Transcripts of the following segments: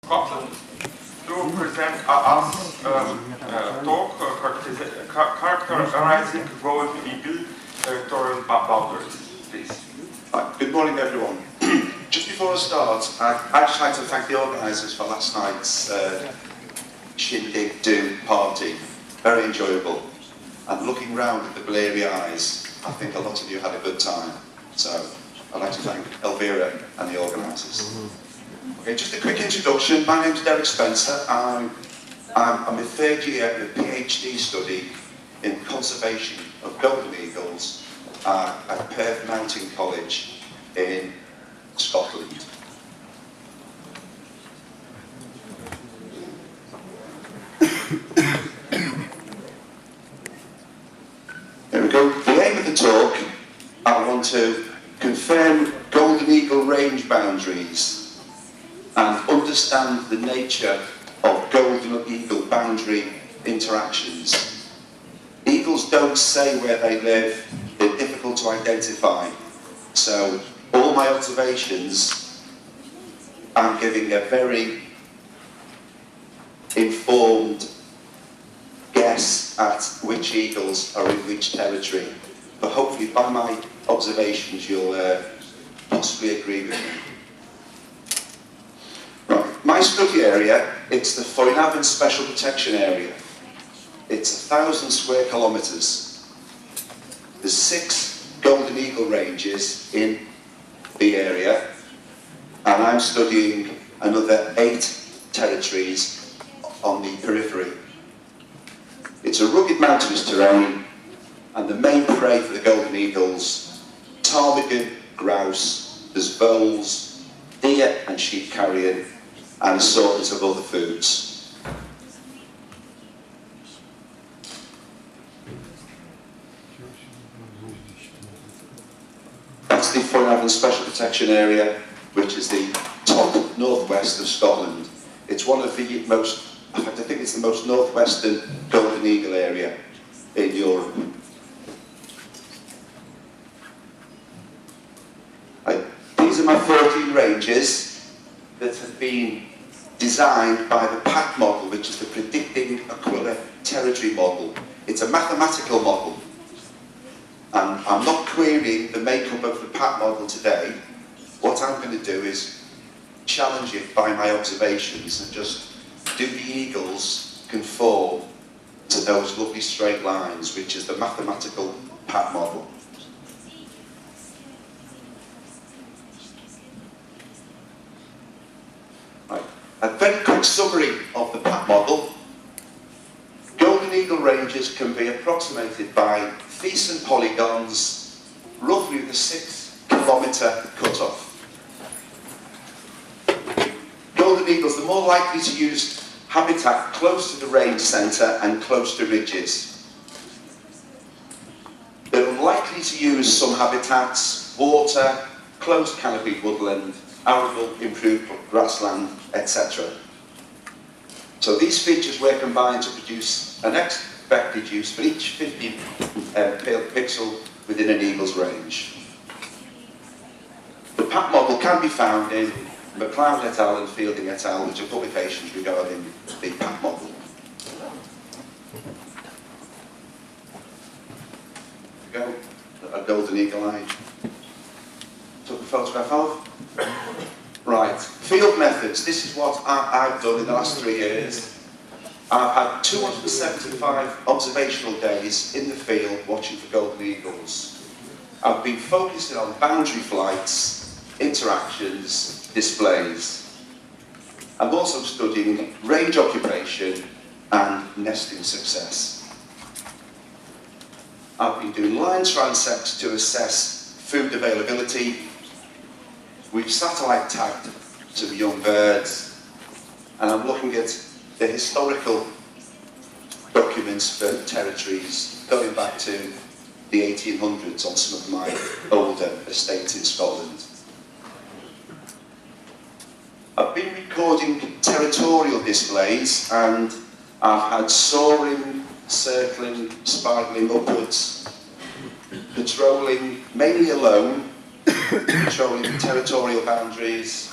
Scotland to present us talk characterizing golden eagle territorial boundaries, please. Good morning, everyone. Just before I start, I'd just like to thank the organisers for last night's Shindig Do party. Very enjoyable. And looking round at the bleary eyes, I think a lot of you had a good time. So I'd like to thank Elvira and the organisers. Okay, just a quick introduction. My name's Derek Spencer. I'm a third year of a PhD study in conservation of golden eagles at Perth Mountain College in Scotland. There we go. The aim of the talk, I want to confirm golden eagle range boundaries and understand the nature of golden eagle boundary interactions. Eagles don't say where they live, they're difficult to identify. So all my observations, I'm giving a very informed guess at which eagles are in which territory. But hopefully by my observations you'll possibly agree with me. Right. My study area, it's the Foinavan Special Protection Area. It's 1,000 square kilometres. There's 6 golden eagle ranges in the area, and I'm studying another 8 territories on the periphery. It's a rugged mountainous terrain, and the main prey for the golden eagles, ptarmigan, grouse, there's voles, deer and sheep carrion, and assortments of other foods. That's the Foinavan Special Protection Area, which is the top northwest of Scotland. It's one of the most, in fact I think it's the most northwestern golden eagle area in Europe. These are my 14 ranges that have been designed by the PAC model, which is the Predicting Aquila Territory model. It's a mathematical model. And I'm not querying the makeup of the PAC model today. What I'm going to do is challenge it by my observations and just, do the eagles conform to those lovely straight lines, which is the mathematical PAC model. Right. A very quick summary of the PAC model. Golden eagle ranges can be approximated by Thiessen polygons, roughly with a 6-kilometre cut-off. Golden eagles are more likely to use habitat close to the range centre and close to ridges. They're unlikely to use some habitats, water, closed canopied woodland, arable, improved grassland, etc. So these features were combined to produce an expected use for each 50 pixel within an eagle's range. The PAC model can be found in McLeod et al. And Fielding et al., which are publications regarding the PAC model. There we go, a golden eagle eye. Took a photograph of. Right, field methods. This is what I've done in the last 3 years. I've had 275 observational days in the field watching for golden eagles. I've been focusing on boundary flights, interactions, displays. I'm also studying range occupation and nesting success. I've been doing line transects to assess food availability. We've satellite tagged some young birds, and I'm looking at the historical documents for territories going back to the 1800s on some of my older estates in Scotland. I've been recording territorial displays, and I've had soaring, circling, spiraling upwards, patrolling, mainly alone, patrolling the territorial boundaries,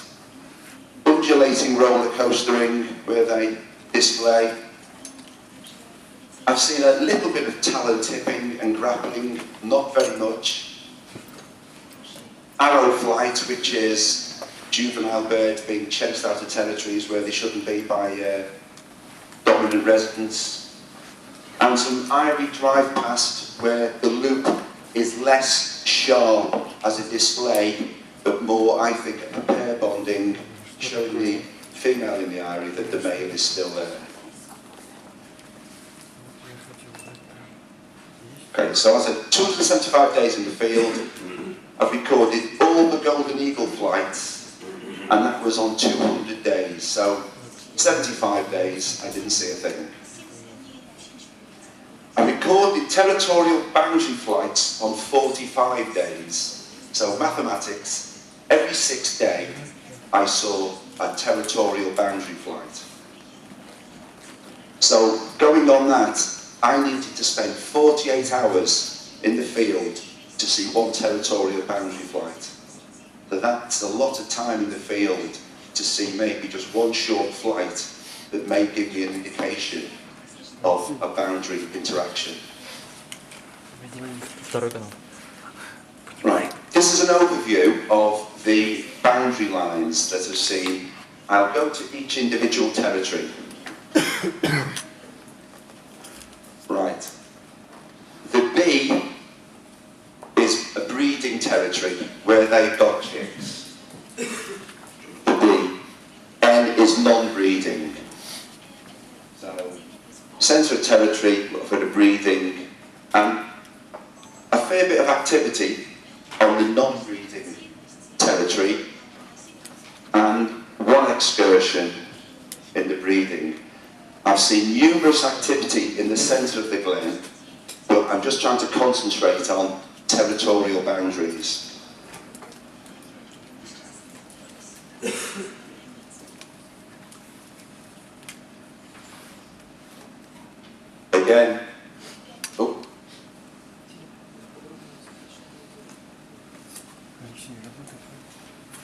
bunch undulating roller coastering where they display. I've seen a little bit of talon tipping and grappling, not very much. Arrow flight, which is juvenile birds being chased out of territories where they shouldn't be by dominant residents. And some eyrie drive past where the loop is less sharp as a display, but more, I think, a pair bonding, showing the female in the eyrie that the male is still there. Okay, so I said 275 days in the field. I've recorded all the golden eagle flights, and that was on 200 days. So 75 days, I didn't see a thing. I recorded territorial boundary flights on 45 days. So mathematics, every 6th day, I saw a territorial boundary flight. So going on that, I needed to spend 48 hours in the field to see one territorial boundary flight. So that's a lot of time in the field to see maybe just one short flight that may give me an indication of a boundary interaction. Right, this is an overview of the boundary lines that I've seen. I'll go to each individual territory. Right. The B is a breeding territory where they've got chicks. The B. N is non-breeding. So, centre of territory for the breeding, and a fair bit of activity on the non-breeding territory, and one excursion in the breeding. I've seen numerous activity in the centre of the glen, but I'm just trying to concentrate on territorial boundaries. Again,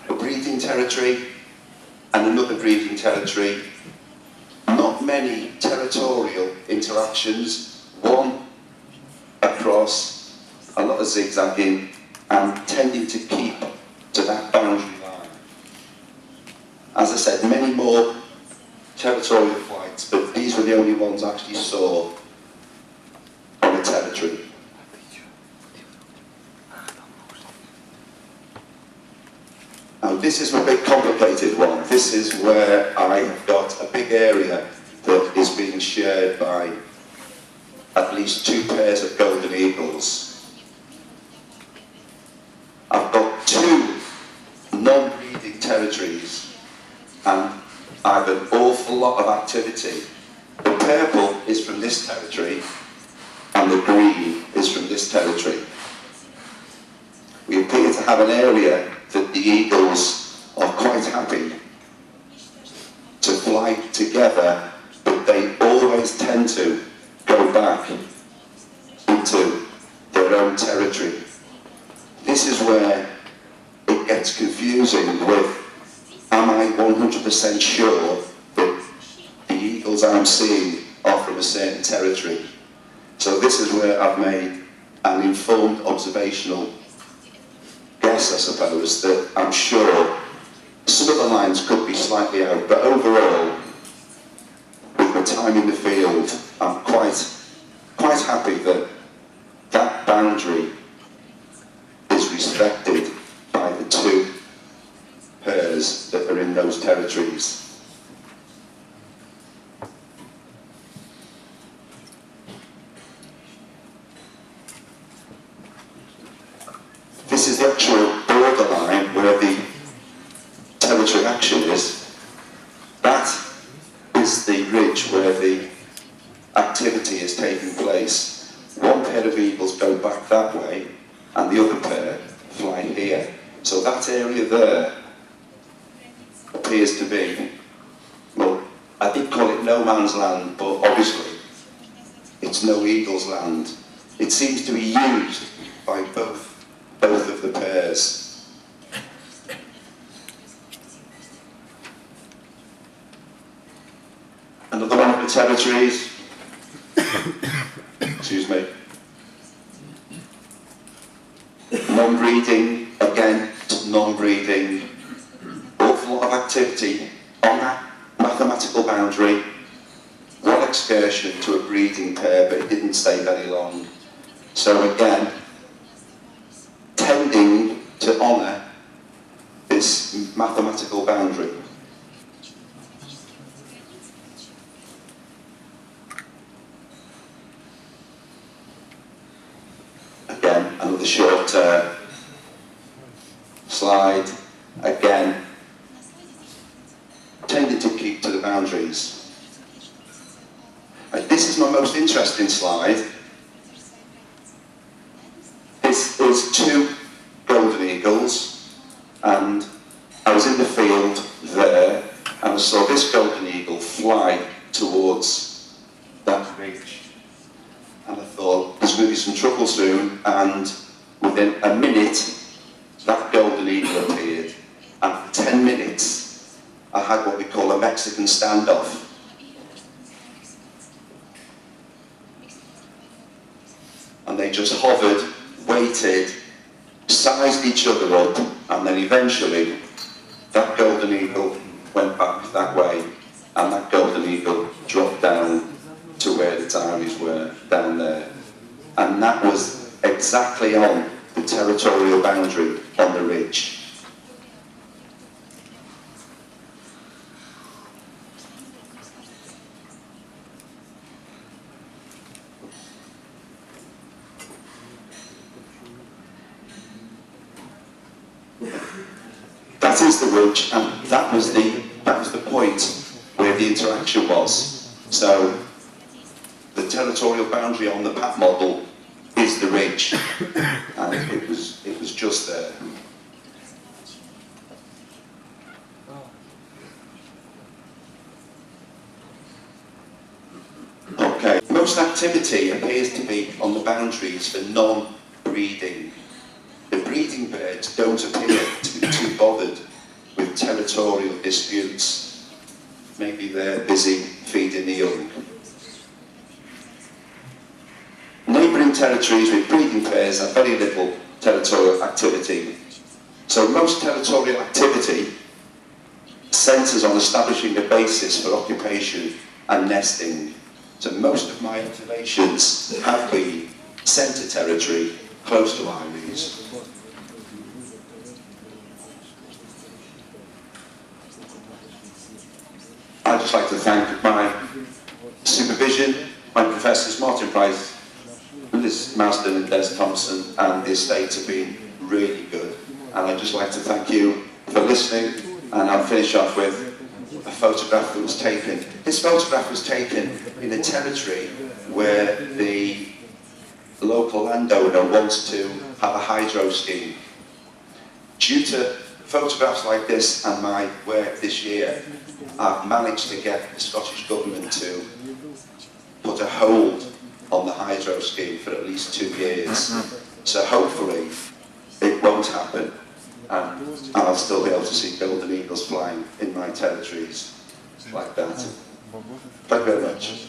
a breeding territory and another breeding territory. Not many territorial interactions, one across, a lot of zigzagging, and tending to keep to that boundary line. As I said, many more territorial flights, but these were the only ones I actually saw on a territory. Now this is a bit complicated one. This is where I have got a big area that is being shared by at least 2 pairs of golden eagles. I've got 2 non-breeding territories, and I have an awful lot of activity. The purple is from this territory, and the green is from this territory. We appear to have an area that the eagles are quite happy to fly together, but they always tend to go back into their own territory. This is where it gets confusing with, am I 100% sure that the eagles I'm seeing are from a certain territory? So this is where I've made an informed observational guess, I suppose, that I'm sure some of the lines could be slightly out, but overall, with my time in the field, I'm quite happy that that boundary is respected by the 2 pairs that are in those territories. This is the actual borderline where the territory action is. That is the ridge where the activity is taking place. One pair of eagles go back that way, and the other pair fly here. So that area there appears to be, well, I did call it no man's land, but obviously it's no eagle's land. It seems to be used by both of the pairs. territories, excuse me, non-breeding, again, non-breeding, awful lot of activity on that mathematical boundary, one excursion to a breeding pair, but it didn't stay very long. So again, tending to honour this mathematical boundary. Again, another short slide. Again, tending to keep to the boundaries. This is my most interesting slide. This is 2 golden eagles, and I was in the field there, and I saw this golden eagle fly towards that ridge. And I thought, there's going to be some trouble soon, and within a minute, that golden eagle appeared, and for 10 minutes, I had what we call a Mexican standoff. And they just hovered, waited, sized each other up, and then eventually, that golden eagle went back that way, and that golden eagle dropped down to where the diaries were, down there. And that was exactly on the territorial boundary on the ridge. That is the ridge, and that was the point where the interaction was. So the territorial boundary on the PAT model is the ridge, and it was just there. Okay, most activity appears to be on the boundaries for non-breeding. The breeding birds don't appear to be too bothered with territorial disputes. Maybe they're busy feeding the young. Neighbouring territories with breeding pairs have very little territorial activity. So most territorial activity centres on establishing a basis for occupation and nesting. So most of my observations have been centre territory close to eyries. I'd just like to thank my supervision, my professors Martin Price, Liz Marsden and Des Thompson, and the estate have been really good. And I'd just like to thank you for listening, and I'll finish off with a photograph that was taken. This photograph was taken in a territory where the local landowner wants to have a hydro scheme. Due to photographs like this and my work this year, I've managed to get the Scottish Government to put a hold on the hydro scheme for at least 2 years. So hopefully it won't happen, and I'll still be able to see golden eagles flying in my territories like that. Thank you very much.